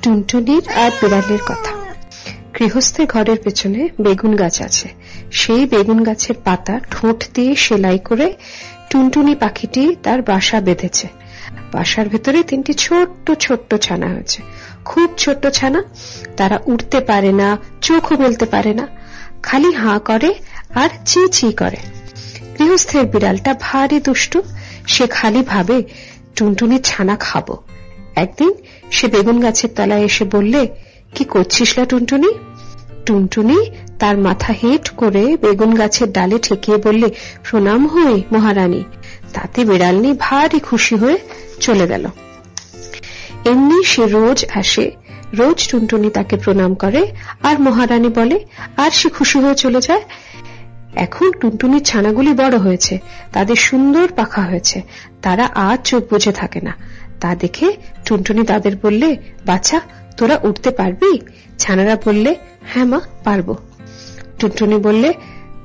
টুনটুনির আর বিড়ালের কথা। গৃহস্থের ঘরের পেছনে বেগুন গাছ আছে। সেই বেগুন গাছের পাতা ঠোঁট দিয়ে সেলাই করে টুনটুনি পাখিটি তার বাসা বেঁধেছে। বাসার ভেতরে 3টি ছোট্ট ছোট্ট ছানা হয়েছে, খুব ছোট্ট ছানা। তারা উঠতে পারে না, চোখও মেলতে পারে না, খালি হাঁ করে আর চি চি করে। গৃহস্থের বিড়ালটা ভারী দুষ্টু, সে খালি ভাবে টুনটুনির ছানা খাবো। একদিন সে বেগুন গাছের তলায় এসে বললে, কি করছিস লা টুনটুনি? টুনটুনি তার মাথা হেঁট করে বেগুন গাছের ডালে ঠেকিয়ে বললে, প্রণাম হই মহারানী। তাতে বিড়ালনি ভারী খুশি হয়ে চলে গেল। এমনি সে রোজ আসে, রোজ টুনটুনি তাকে প্রণাম করে আর মহারানী বলে, আর সে খুশি হয়ে চলে যায়। এখন টুনটুনির ছানাগুলি বড় হয়েছে, তাদের সুন্দর পাখা হয়েছে, তারা আর চোখ বুজে থাকে না। তা দেখে টুনটুনি তাদের বললে, বাছা তোরা উঠতে পারবি? ছানারা বললে, হ্যাঁ মা পারবো। টুনটুনি বললে,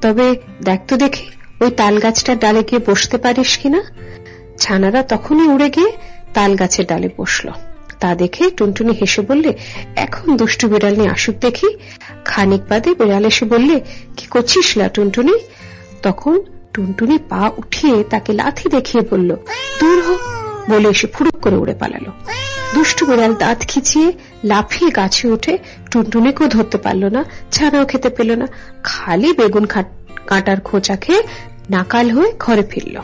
তবে দেখ তো দেখি ওই তাল গাছটার ডালে গিয়ে বসতে পারিস কিনা। ছানারা তখনই উড়ে গিয়ে তাল গাছের ডালে বসল। তা দেখে টুনটুনি হেসে বললে, এখন দুষ্টু বিড়াল নিয়ে আসুক দেখি। খানিক বাদে বিড়াল এসে বললে, কি করছিস লা টুনটুনি? তখন টুনটুনি পা উঠিয়ে তাকে লাথি দেখিয়ে বলল, দূর হ, বলে এসে ফুরুক করে উড়ে পালালো। দুষ্টু বিড়াল দাঁত খিচিয়ে লাফিয়ে গাছে উঠে টুনটুনিকেও ধরতে পারল না, ছানাও খেতে পেল না, খালি বেগুন কাঁটার খোঁচা খেয়ে নাকাল হয়ে ঘরে ফিরল।